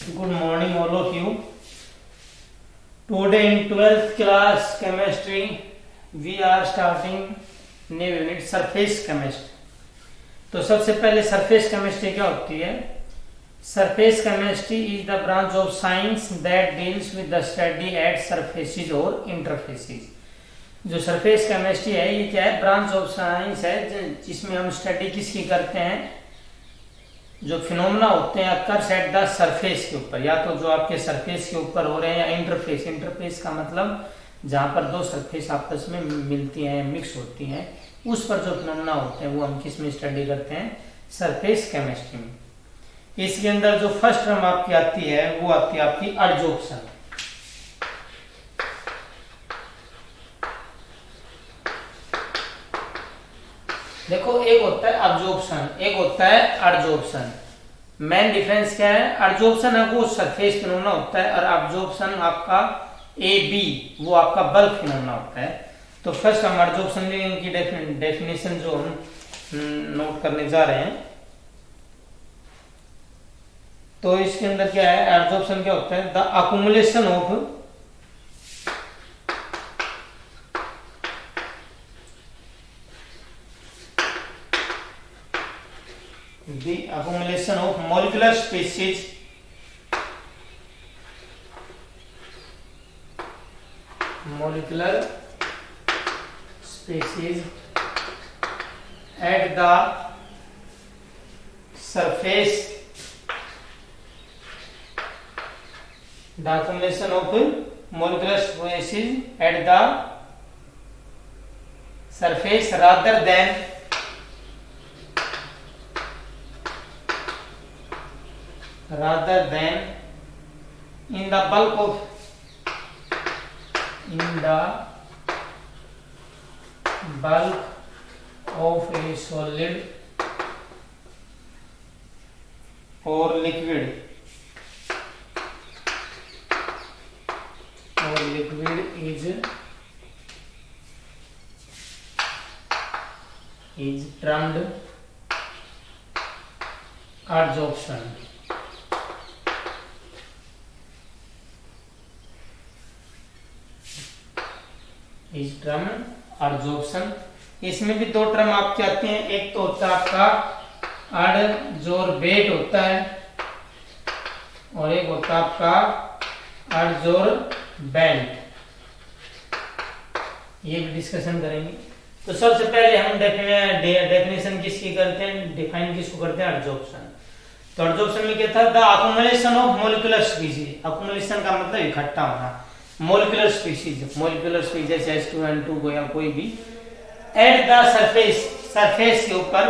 Good morning, all of you. Today in 12th class chemistry, we are starting new unit surface chemistry. तो सबसे पहले surface chemistry क्या होती है? Surface chemistry is the branch of science that deals with the study eight surfaces और interfaces. जो surface chemistry है ये क्या है? ब्रांच ऑफ साइंस है जिसमें हम स्टडी किसकी करते हैं? जो फिनोमेना होते हैं अकर्स एट द सरफेस के ऊपर, या तो जो आपके सरफेस के ऊपर हो रहे हैं या इंटरफेस. इंटरफेस का मतलब जहाँ पर दो सरफेस आपस में मिलती हैं, मिक्स होती हैं, उस पर जो फिनोमेना होते हैं वो हम किस में स्टडी करते हैं? सरफेस केमिस्ट्री में. इसके अंदर जो फर्स्ट टर्म आपकी आती है वो आती है आपकी एडजॉर्प्शन. देखो, एक होता है एब्जॉर्प्शन, एक होता है एडजॉर्प्शन. मेन डिफरेंस क्या है? एडजॉर्प्शन है वो सरफेस फिनोमेना होता है और एब्जॉर्प्शन आपका AB वो आपका बल्क फिनोमेना होता है. तो फर्स्ट हम एडजॉर्प्शन की डेफिनेशन जो हम नोट करने जा रहे हैं, तो इसके अंदर क्या है? एडजॉर्प्शन क्या होता है? The accumulation of the accumulation of molecular species at the surface. The accumulation of molecular species at the surface rather than in the bulk of a solid or liquid is termed adsorption. इस term adsorption. इसमें भी दो term आपके आते हैं. एक तो होता है आपका एडजॉर्बेट होता है और एक होता है आपका एडजॉर्बेंट. ये भी डिस्कशन करेंगे. तो सबसे पहले हम डेफिनेशन किसकी करते हैं? डिफाइन किसको करते हैं? एडजॉर्प्शन. तो एडजॉर्प्शन में क्या था? The accumulation of molecular species. Accumulation का मतलब इकट्ठा होना. मोलिकुलर स्पीशीज जैसे H2N2 को या कोई भी एट द सरफेस के ऊपर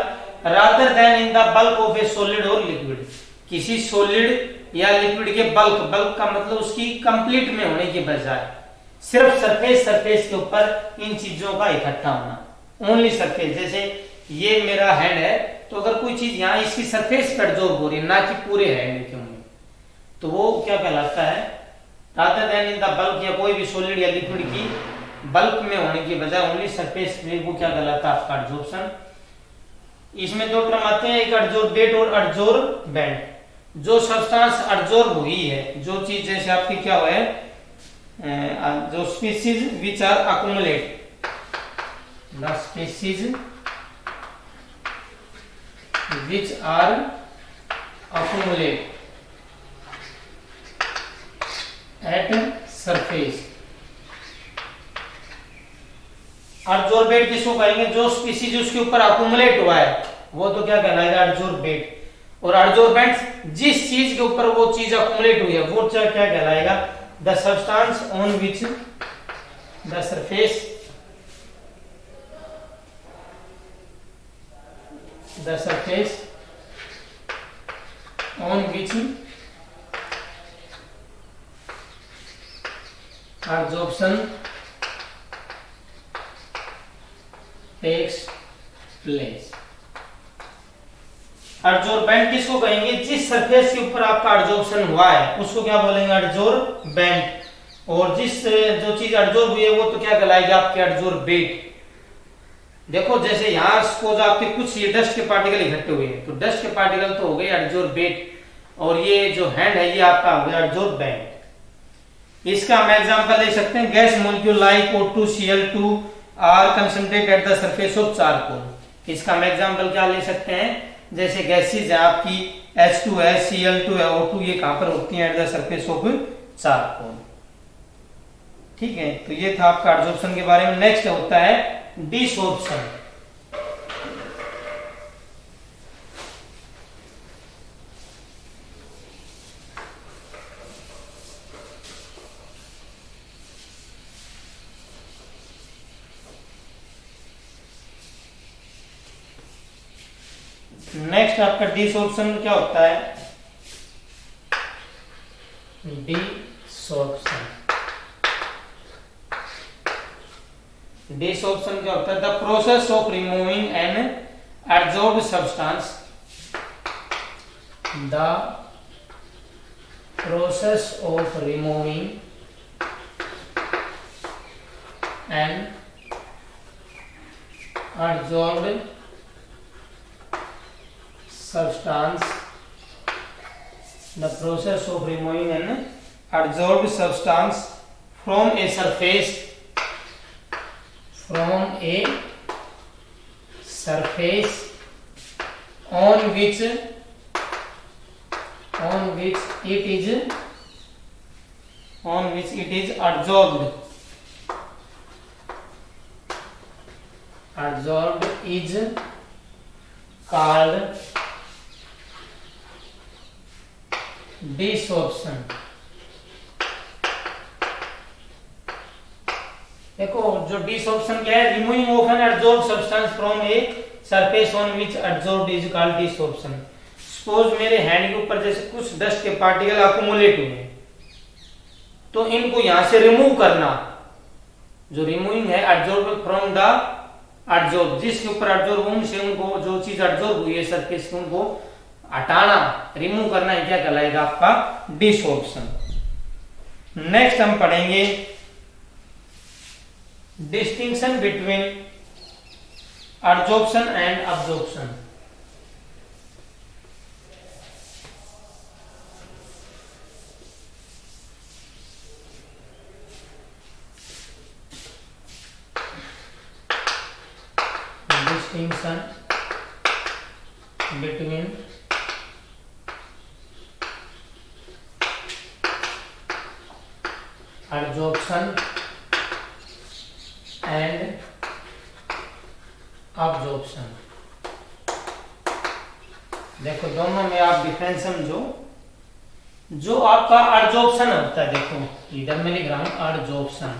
rather then in the bulk of A solid और लिक्विड. किसी सॉलिड या लिक्विड के बल्क का मतलब उसकी कंप्लीट में होने के बजाय सिर्फ सरफेस के ऊपर इन चीजों का इकट्ठा होना. Only surface. जैसे ये मेरा हैंड है, तो अगर कोई चीज यहाँ इसकी सरफेस पर एब्जॉर्ब हो रही है, ना कि पूरे हैंड के में, तो वो क्या कहलाता है? Rather then in the bulk, या कोई भी सॉलिड या लिक्विड की बल्क में होने की बजाय ओनली सरफेस में, वो क्या कहलाता है? आपका एडजॉर्प्शन. इसमें दो टर्म आते हैं, एक एडजॉर्बेट और एडजॉर्बेंट. जो सब्सटेंस एडजॉर्ब हुई है, जो चीज जैसे आपकी क्या हुआ है, जो species which are accumulate, the species which are accumulate at surface. Adsorbate किसको कहेंगे? जो स्पीशीज उसके ऊपर अकुमुलेट हुआ है वो तो क्या कहलाएगा? एडजॉर्बेट. और एडजॉर्बेंट जिस चीज के ऊपर वो चीज अकुमुलेट हुई है वो क्या कहलाएगा? The substance on which the surface on which adsorption takes place. Adsorbent किसको कहेंगे? जिस सरफेस के ऊपर आपका एडजॉर्प्शन हुआ है उसको क्या बोलेंगे? एडजॉर्बेंट. और जो चीज एडजॉर्ब हुई है वो तो क्या कहलाएगी? आपके एडजॉर्बेट. देखो, जैसे यहाँ सपोज आपके कुछ ये डस्ट के पार्टिकल इकट्ठे हुए हैं, तो डस्ट के पार्टिकल तो हो गए एडजॉर्बेट, और ये जो हैंड है ये आपका हो गया एडजॉर्ब बैंड। इसका हम एग्जांपल ले सकते हैं, gas molecule like O2Cl2 are concentrate at the surface of charcoal. इसका हम एग्जांपल क्या ले सकते हैं, जैसे गैसेज है आपकी H2 है, Cl2 है, O2, ये कहां पर होती है, eight the surface of charcoal. ठीक है, तो ये था आपका एडजॉर्प्शन के बारे में। नेक्स्ट होता है डिसॉर्प्शन। नेक्स्ट आपका डिसॉर्प्शन क्या होता है, डिसॉर्प्शन। डिसॉर्प्शन क्या होता है, the process of removing an adsorbed substance, the process of removing an adsorbed substance, the process of removing an adsorbed substance from a surface on which it is adsorbed is called desorption. देखो जो desorption क्या है, removing of an adsorbed substance from a surface on which adsorbed is called desorption. Suppose मेरे hand के ऊपर जैसे कुछ dust के पार्टिकल अक्यूमुलेट हुए, तो इनको यहां से रिमूव करना, जो रिमूविंग है एडसॉर्ब फ्रॉम द एडसॉर्ब, जिसके ऊपर एडसॉर्ब उनसे उनको जो चीज एडसॉर्ब हुई है सरफेस से उनको हटाना, रिमूव करना, है क्या कहलाएगा आपका डिसऑर्प्शन। नेक्स्ट हम पढ़ेंगे distinction between adsorption and absorption. Distinction between adsorption and absorption। देखो दोनों में आप डिफरेंस समझो। जो आपका एडसॉर्प्शन होता है, देखो इधर मैं लिख रहा हूं एडसॉर्प्शन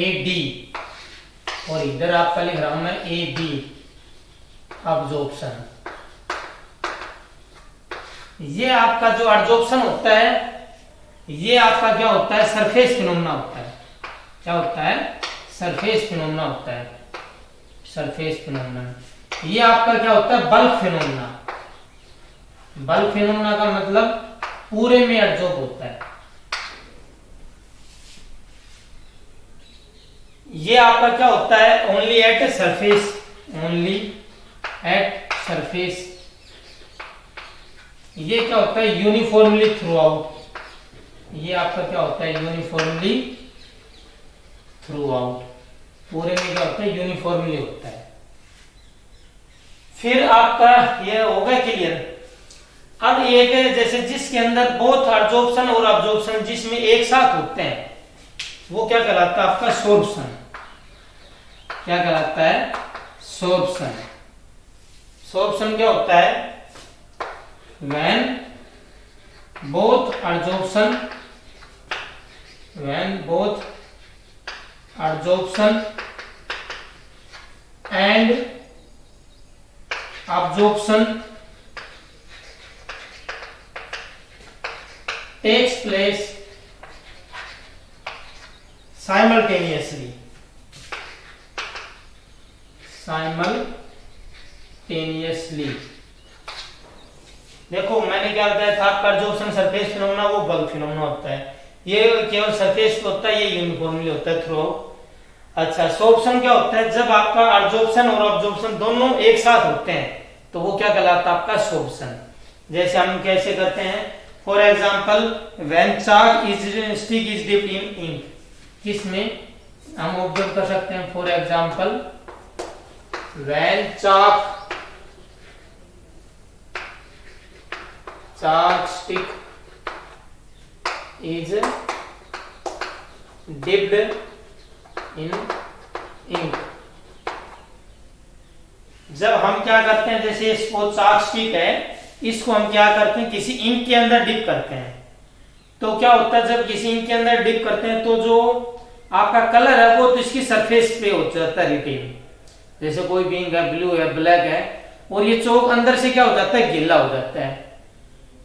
AD, और इधर आपका लिख रहा हूं मैं AB अब्जॉर्प्शन। ये आपका जो एडसॉर्प्शन होता है, ये आपका क्या होता है, सरफेस फिनोमेना होता है। क्या होता है, सरफेस फिनोमेना होता है, सरफेस फिनोमेना। ये आपका क्या होता है, बल्क फिनोमेना। बल्क फिनोमेना का मतलब पूरे में एडसॉर्ब होता है। ये आपका क्या होता है, only at surface, only at surface. ये क्या होता है, यूनिफॉर्मली थ्रू आउट। ये आपका क्या होता है, यूनिफॉर्मली थ्रू आउट, पूरे में क्या होता है, यूनिफॉर्मली होता है। फिर आपका ये होगा क्लियर। अब एक जैसे जिसके अंदर बोथ एडसॉर्प्शन और अब्जॉर्प्शन जिसमें एक साथ होते हैं, वो क्या कहलाता है आपका सोर्प्शन। क्या कहलाता है, सोर्प्शन। सोर्प्शन क्या होता है, when both adsorption and absorption takes place simultaneously। देखो मैंने क्या बताया था, आपका एडसॉर्प्शन सरफेस फिनोमेना वो बल्क फिनोमेना होता है। ये केवल सरफेस पे होता है, ये यूनिफॉर्मली होता है थ्रू आउट। अच्छा, सोर्प्शन क्या होता है, जब आपका एडसॉर्प्शन और अब्जॉर्प्शन दोनों एक साथ होते हैं तो वो क्या कहलाता है आपका सोर्प्शन। जैसे हम कैसे करते हैं, for example when chalk is stick is dipped in ink, किसमें हम ऑब्जर्व कर सकते हैं, for example when chalk stick is dipped in ink. जब हम क्या करते हैं, जैसे इसको चाक स्टिक है, इसको हम क्या करते हैं, किसी इंक के अंदर डिप करते हैं, तो क्या होता है, जब किसी इंक के अंदर डिप करते हैं तो जो आपका कलर है वो तो इसकी सरफेस पे हो जाता है रिटेन, जैसे कोई भी इंक है, ब्लू है, ब्लैक है, और ये चौक अंदर से क्या हो जाता है, गीला हो जाता है,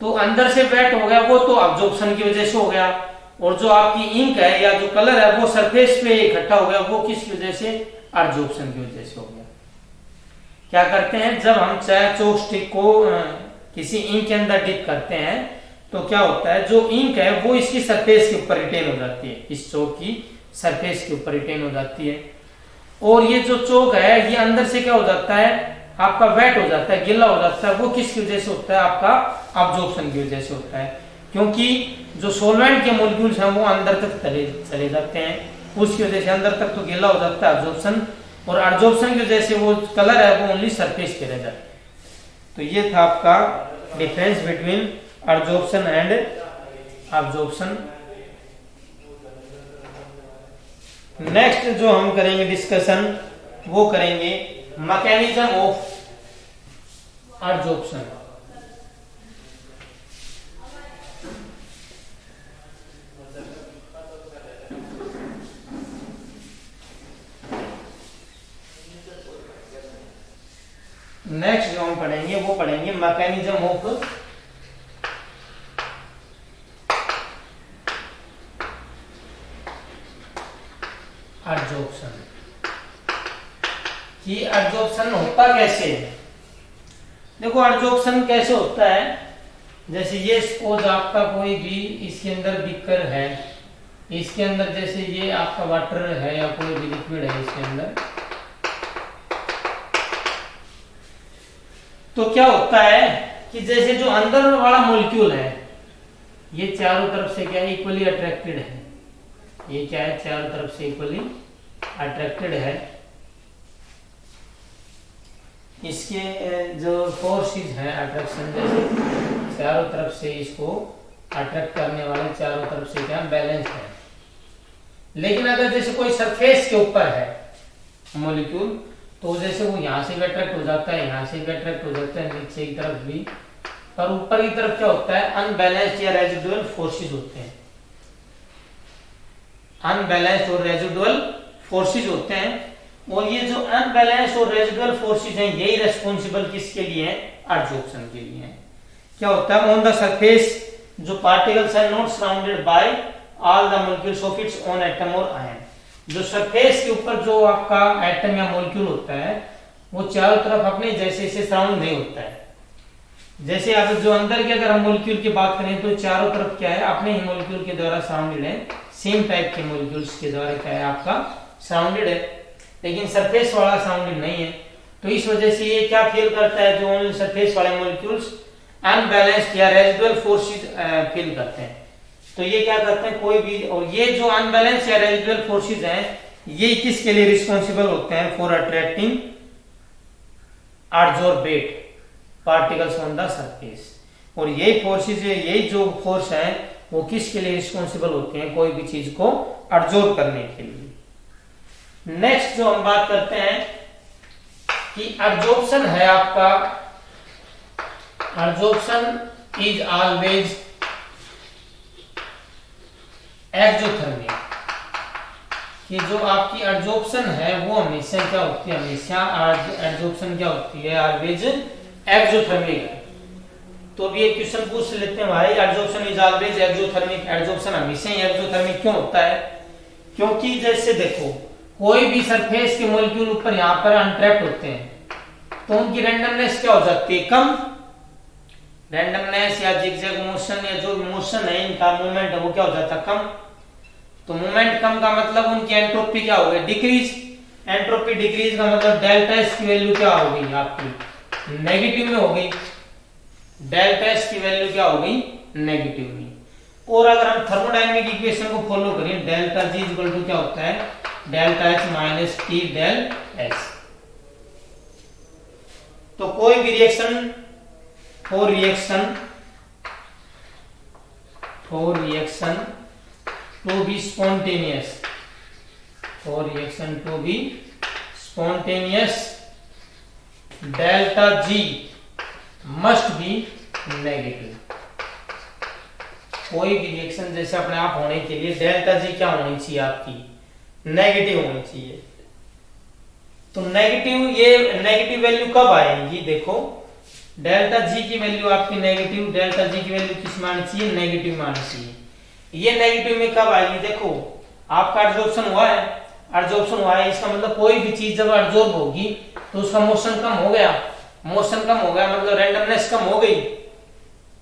तो अंदर से वेट हो गया, वो तो अब्जॉर्प्शन की वजह से हो गया, और जो आपकी इंक है या जो कलर है वो सरफेस पे इकट्ठा हो गया, वो किसकी वजह से, एब्जॉर्प्शन की वजह से हो गया। क्या करते हैं, जब हम चाहे चौक स्टिक को किसी इंक के अंदर डिप करते हैं तो क्या होता है, जो इंक है वो इसकी सरफेस के ऊपर रिटेन हो जाती है, इस चौक की सरफेस के ऊपर रिटेन हो जाती है, और ये जो चौक है ये अंदर से क्या हो जाता है, आपका वेट हो जाता है, गीला हो जाता है, वो किसकी वजह से होता है, आपका एब्जॉर्प्शन की वजह से होता है, क्योंकि जो सॉल्वेंट के मॉलिक्यूल्स हैं वो अंदर तक चले जाते हैं, उसकी वजह से अंदर तक तो गीला हो जाता है एब्जॉर्प्शन, और एब्जॉर्प्शन की वजह से वो कलर है वो ओनली सरफेस पे रह जाता है। तो ये था आपका difference between absorption and absorption. Next जो हम करेंगे डिस्कशन, वो करेंगे मैकेनिज्म ऑफ एब्जॉर्प्शन। नेक्स्ट जो हम पढ़ेंगे वो पढ़ेंगे मैकेनिज्म ऑफ एब्जॉर्प्शन, कि एब्जॉर्प्शन होता कैसे है। देखो एब्जॉर्प्शन कैसे होता है, जैसे ये सपोज आपका कोई भी इसके अंदर बीकर है, इसके अंदर जैसे ये आपका वाटर है या कोई भी लिक्विड है इसके अंदर, तो क्या होता है कि जैसे जो अंदर वाला मॉलिक्यूल है ये चारों तरफ से क्या है, इक्वली अट्रैक्टेड है, ये क्या है, चारों तरफ से इक्वली अट्रैक्टेड है, इसके जो फोर्सेस हैं अट्रैक्शन, जैसे चारों तरफ से इसको अट्रैक्ट करने वाले चारों तरफ से क्या बैलेंस है। लेकिन अगर जैसे कोई सरफेस के ऊपर है मॉलिक्यूल, तो जैसे वो यहाँ से भी अट्रैक्ट हो जाता है, यहाँ से भी अट्रैक्ट हो जाता है, नीचे की तरफ भी, पर ऊपर की तरफ क्या होता है, अनबैलेंस्ड या रेजिडुअल फोर्सेस होते हैं, अनबैलेंस्ड और रेजिडुअल फोर्सेस होते हैं, और ये जो अनबैलेंस्ड और रेजिडुअल फोर्सेस हैं यही रेस्पॉन्सिबल किसके लिए हैं, एब्जॉर्प्शन के लिए हैं। क्या होता है, ऑन द सरफेस जो particles are not surrounded by all the molecules of its own atom और आयन, जो सरफेस के ऊपर जो आपका एटम या मॉलिक्यूल होता है वो चारों तरफ अपने जैसे से सराउंड नहीं होता है। जैसे अब जो अंदर की अगर हम मॉलिक्यूल की बात करें तो चारों तरफ क्या है, अपने ही मॉलिक्यूल के द्वारा सराउंडेड है, सेम टाइप के मॉलिक्यूल्स के द्वारा क्या है, आपका सराउंडेड है, लेकिन सरफेस वाला सराउंडेड नहीं है। तो इस वजह से ये क्या फील करता है, जो ओनली सरफेस वाले मॉलिक्यूल्स अनबैलेंस्ड या रेजिडुअल फोर्सेस फील करते हैं। तो ये क्या करते हैं, कोई भी, और ये जो अनबैलेंस या रेजिडुअल फोर्सेस हैं ये किसके लिए रिस्पॉन्सिबल होते हैं, for attracting adsorbate particles on the surface, और यही फोर्सेस है, यही जो फोर्स है वो किसके लिए रिस्पॉन्सिबल होते हैं, कोई भी चीज को एडजॉर्ब करने के लिए। नेक्स्ट जो हम बात करते हैं कि एब्जॉर्प्शन है आपका, एब्जॉर्प्शन इज ऑलवेज एक्सोथर्मिक, कि जो आपकी एब्जॉर्प्शन है वो हमेशा क्या होती है, हमेशा एब्जॉर्प्शन क्या होती है, ऑलवेज एक्सोथर्मिक है। तो अभी एक क्वेश्चन पूछ लेते हैं भाई, absorption is always exothermic, absorption हमेशा ही एक्सोथर्मिक क्यों होता है, क्योंकि जैसे देखो कोई भी सरफेस के मॉलिक्यूल ऊपर यहाँ पर अनट्रैप्ड होते हैं तो उनकी रैंडमनेस क्या हो जाती है, कम, रैंडमनेस या जिगजैग मोशन या जो मोशन है इनका मूवमेंट है वो क्या हो जाता है, कम। तो मूवमेंट कम का मतलब उनकी एंट्रोपी क्या हो गई, डिक्रीज, एंट्रोपी डिक्रीज का मतलब डेल्टा एस की वैल्यू क्या हो गई, आपकी नेगेटिव में हो गई। डेल्टा एच की वैल्यू क्या हो गई, नेगेटिव हुई। और अगर हम थर्मोडायनेमिक इक्वेशन को फॉलो करें, डेल्टा जी इक्वल टू क्या होता है, delta H minus T del H. तो कोई भी reaction for reaction to be spontaneous, for reaction to be spontaneous, delta G must be negative. कोई भी रिएक्शन जैसे अपने आप होने के लिए डेल्टा जी क्या होनी चाहिए, आपकी नेगेटिव होनी चाहिए। तो नेगेटिव, ये नेगेटिव वैल्यू कब आएगी, देखो डेल्टा जी की वैल्यू आपकी नेगेटिव, डेल्टा जी की वैल्यू किस में आनी चाहिए, नेगेटिव में आनी चाहिए। ये नेगेटिव में कब आएगी, देखो आपका एब्जॉर्प्शन हुआ है, इसका मतलब कोई भी चीज जब एब्जॉर्ब होगी तो उसका मोशन कम हो गया, मतलब रैंडमनेस कम हो गई।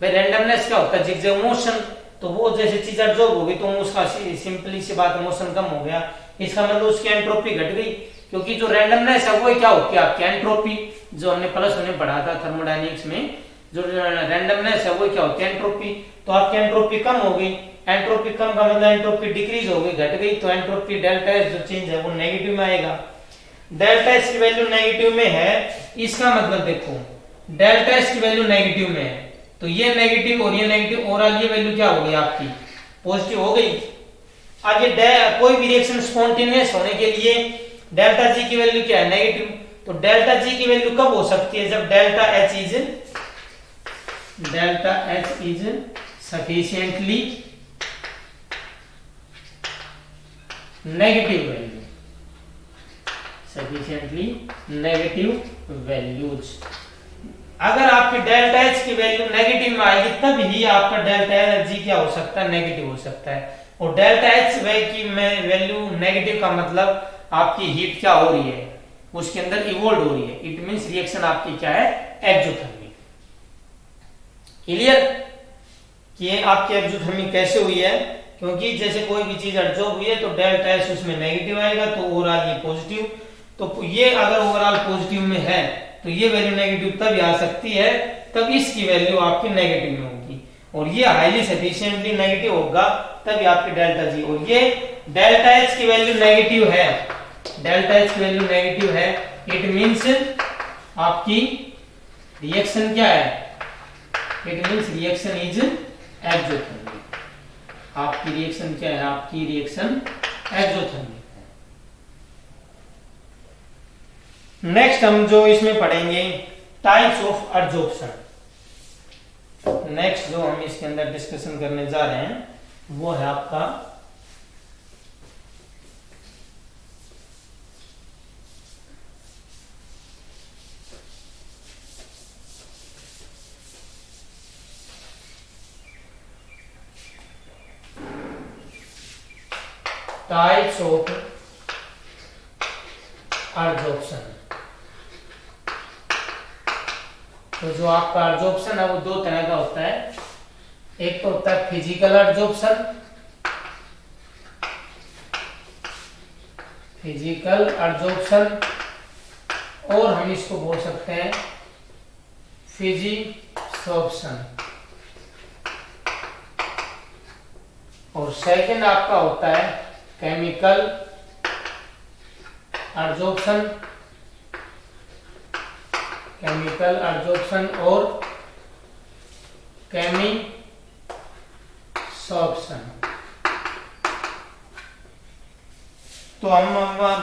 भाई रैंडमनेस क्या होता है, जिगजैग मोशन। तो वो जैसे चीज एब्जॉर्ब होगी तो उसका सिंपली सी बात, मोशन कम हो गया, इसका मतलब उसकी एंट्रोपी घट गई, क्योंकि जो रैंडमनेस है वो क्या होती है, आपकी एंट्रोपी। जो हमने प्लस में पढ़ा था थर्मोडायनेमिक्स में, जो रैंडमनेस है वो क्या होती है, एंट्रोपी। तो आपकी एंट्रोपी कम हो गई, एंट्रोपी कम का मतलब एंट्रोपी डिक्रीज हो गई, घट गई, तो एंट्रोपी डेल्टा एच जो चेंज है वो नेगेटिव में आएगा। डेल्टा एच की वैल्यू नेगेटिव में है, इसका मतलब देखो डेल्टा एच की वैल्यू नेगेटिव में है, तो ये नेगेटिव और ये नेगेटिव, ओवरऑल ये वैल्यू क्या हो गई आपकी, पॉजिटिव हो गई। अब ये कोई भी रिएक्शन स्पॉन्टेनियस होने के लिए डेल्टा जी की वैल्यू क्या है, नेगेटिव। तो डेल्टा जी की वैल्यू कब हो सकती है, जब delta H is sufficiently negative values. अगर आपकी डेल्टा एच की वैल्यू नेगेटिव में आएगी तब ही आपका डेल्टा जी क्या हो सकता है, नेगेटिव हो सकता है। और डेल्टा एच की वैल्यू नेगेटिव का मतलब आपकी हीट क्या हो रही है, उसके अंदर इवोल्व हो रही है, इट मींस रिएक्शन आपकी क्या है, एक्सोथर्मिक। क्लियर कि आपकी एक्सोथर्मिक कैसे हुई है, क्योंकि जैसे कोई भी चीज एब्जॉर्ब हुई है तो डेल्टा एच उसमें नेगेटिव आएगा, तो ओवरऑल ये पॉजिटिव। तो ये अगर ओवरऑल पॉजिटिव में है तो ये वैल्यू नेगेटिव तब आ सकती है, तब इसकी वैल्यू आपकी नेगेटिव में होगी, और ये हाईली सफिशिएंटली नेगेटिव होगा तभी आपकी डेल्टा जी। और ये डेल्टा एच की वैल्यू नेगेटिव है, इट मींस आपकी रिएक्शन क्या है, it means reaction is exothermic. आपकी रिएक्शन क्या है, आपकी रिएक्शन एक्सोथर्मिक। नेक्स्ट हम जो इसमें पढ़ेंगे टाइप्स ऑफ एब्जॉर्प्शन। नेक्स्ट जो हम इसके अंदर डिस्कशन करने जा रहे हैं वो है आपका टाइप्स ऑफ एब्जॉर्प्शन। तो जो आपका एब्जॉर्प्शन है वो दो तरह का होता है, एक तो होता है फिजिकल एब्जॉर्प्शन, और हम इसको बोल सकते हैं फिजिसॉर्प्शन। और सेकंड आपका होता है केमिकल एब्जॉर्प्शन, और केमिसॉर्प्शन। तो हम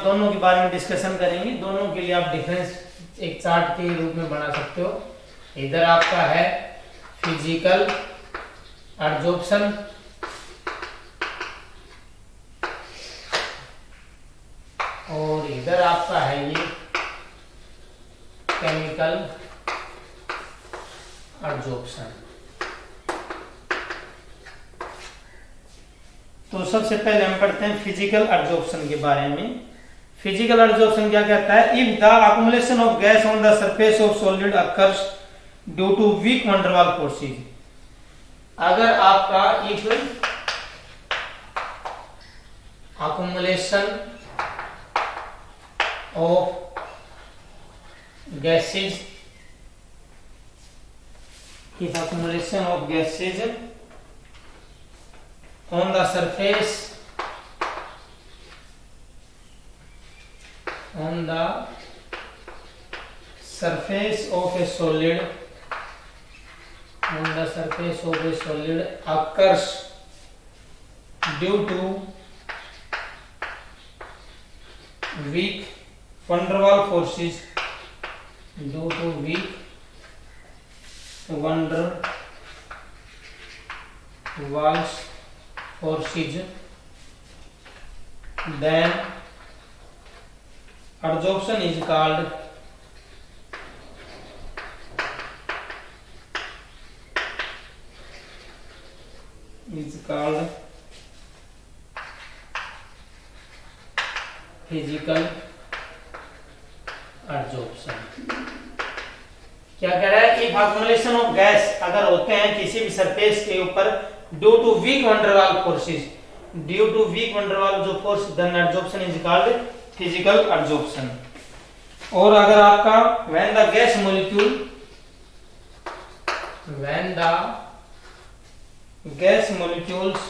दोनों के बारे में डिस्कशन करेंगे। दोनों के लिए आप डिफरेंस एक चार्ट के रूप में बना सकते हो। इधर आपका है फिजिकल एब्जॉर्प्शन, और इधर आपका है ये केमिकल एब्जॉर्प्शन। तो सबसे पहले हम पढ़ते हैं फिजिकल एब्जॉर्प्शन के बारे में। फिजिकल एब्जॉर्प्शन क्या कहता है, if the accumulation of gas on the surface of solid occurs due to weak van der Waals forces. अगर आपका if accumulation of gases if accumulation of gases on the surface of a solid occurs due to weak van der Waals forces, then adsorption is called physical adsorption. क्या कह रहा है? If accumulation of gas अगर होते हैं किसी भी surface के ऊपर due to weak van der Waals forces, जो force, then adsorption is called physical adsorption. और अगर आपका when the gas molecules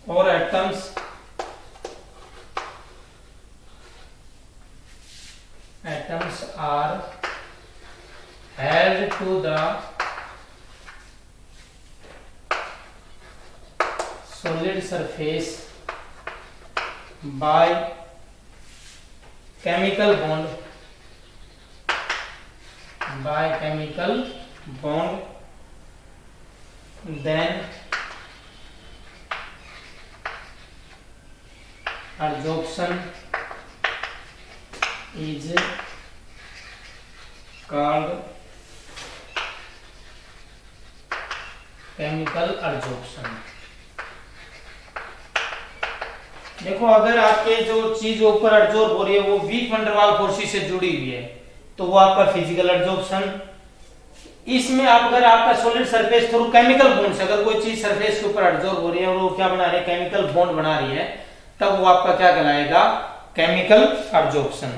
or atoms are held to the solid surface by chemical bond, then adsorption is called chemical adsorption। देखो, अगर आपके जो चीज ऊपर एडजॉर्ब हो रही है वो weak van der Waals forces से जुड़ी हुई है तो वो आपका फिजिकल एडजॉर्प्शन। इसमें आप अगर आपका solid surface through chemical bond से अगर कोई चीज सरफेस के ऊपर एडजॉर्ब हो रही है और वो क्या बना रही है, केमिकल बॉन्ड बना रही है, तब वो आपका क्या कहलाएगा, केमिकल एडजॉर्प्शन।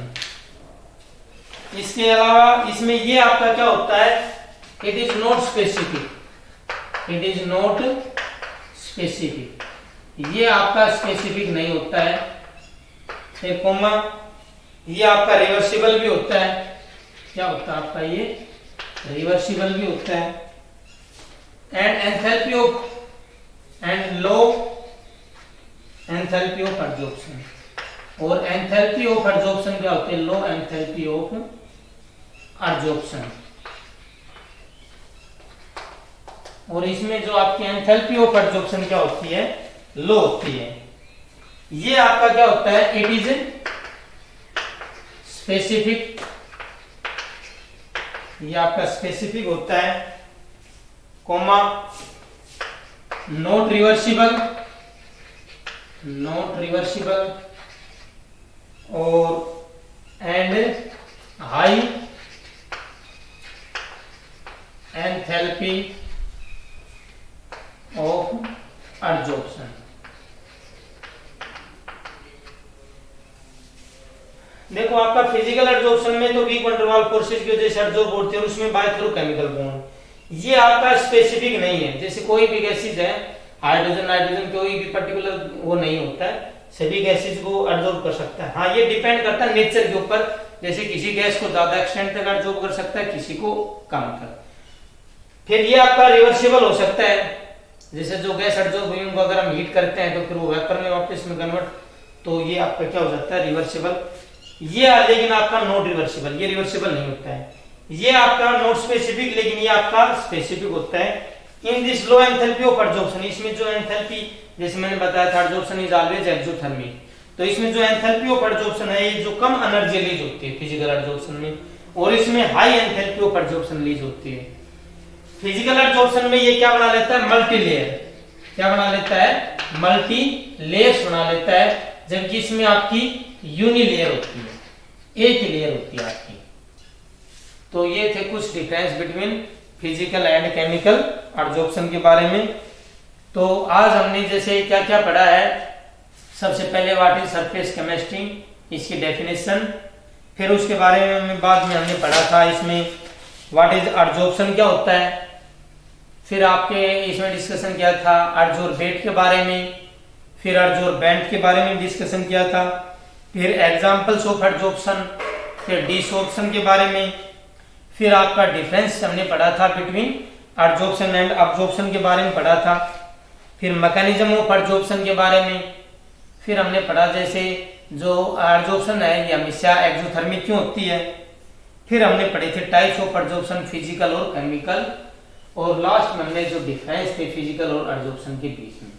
इसके अलावा इसमें ये आपका क्या होता है, इट इज नॉट स्पेसिफिक, ये आपका स्पेसिफिक नहीं होता है। फिर कोमा, ये आपका रिवर्सिबल भी होता है। क्या होता है आपका, ये रिवर्सिबल भी होता है। And low enthalpy of adsorption, और एंथैल्पी ऑफ एडजॉर्प्शन क्या होती है, लो एंथैल्पी ऑफ एडजॉर्प्शन। और इसमें जो आपकी एंथैल्पी ऑफ एडजॉर्प्शन क्या होती है, लो होती है। ये आपका क्या होता है, इट इज स्पेसिफिक, ये आपका स्पेसिफिक होता है, कोमा नॉट रिवर्सिबल और and high enthalpy of adsorption. देखो, आपका फिजिकल एडजॉर्प्शन में तो weak van der Waals forces की वजह से एडजॉर्ब होती है और उसमें बाय थ्रू केमिकल बॉन्ड। ये आपका स्पेसिफिक नहीं है, जैसे कोई भी गैसेज है, हाइड्रोजन नाइट्रोजन कोई भी पर्टिकुलर वो नहीं होता है, सभी गैसेज को एडजॉर्ब कर सकता है। हाँ, ये डिपेंड करता है नेचर के ऊपर, जैसे किसी गैस को ज्यादा एक्सटेंट तक एडजॉर्ब कर सकता है, किसी को कम तक। फिर ये आपका रिवर्सिबल हो सकता है, जैसे जो गैस एडजॉर्ब हुई उनको अगर हम हीट करते हैं तो फिर वो वेपर में वापस में कन्वर्ट, तो ये आपका क्या हो जाता है, रिवर्सिबल। ये लेकिन आपका नॉट रिवर्सिबल, ये रिवर्सिबल नहीं होता है। ये आपका नॉट स्पेसिफिक, लेकिन ये आपका स्पेसिफिक होता है। In this low enthalpy of adsorption, इसमें जो एंथैल्पी, जैसे मैंने बताया था, एडजॉर्प्शन इज ऑलवेज एक्सोथर्मिक, तो इसमें जो एंथैल्पी ऑफ एडजॉर्प्शन है, ये जो कम एनर्जी रिलीज होती है फिजिकल एडजॉर्प्शन में, और इसमें high enthalpy of adsorption release होती है। फिजिकल एडजॉर्प्शन में ये क्या बना लेता है, मल्टी लेयर, क्या बना लेता है, मल्टी लेयर्स बना लेता है, जबकि इसमें आपकी यूनि लेयर होती है, एक ही लेयर होती है आपकी। तो ये थे कुछ difference between physical and chemical adsorption के बारे में। तो आज हमने जैसे क्या क्या पढ़ा है, सबसे पहले व्हाट इज सरफेस केमिस्ट्री, इसकी डेफिनेशन, फिर उसके बारे में बाद में हमने पढ़ा था इसमें व्हाट इज एडजॉर्प्शन क्या होता है। फिर आपके इसमें डिस्कशन किया था एडजॉर्बेट के बारे में, फिर एडजॉर्बेंट के बारे में डिस्कशन किया था, फिर एग्जांपल्स ऑफ एडजॉर्प्शन, फिर डिसॉर्प्शन के बारे में, फिर आपका डिफरेंस हमने पढ़ा था बिटवीन एडजॉर्प्शन एंड अब्जॉर्प्शन के बारे में पढ़ा था, फिर मैकेनिज्म ऑफ एडजॉर्प्शन के बारे में, फिर हमने पढ़ा जैसे जो एडजॉर्प्शन है ये हमेशा एक्सोथर्मिक क्यों होती है, फिर हमने पढ़े थे टाइप्स ऑफ एडजॉर्प्शन फिजिकल और केमिकल, और लास्ट में हमने जो डिफरेंस थे फिजिकल और एडजॉर्प्शन के बीच में।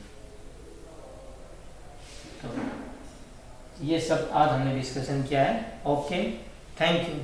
तो ये सब आज हमने डिस्कशन किया है। Okay, thank you.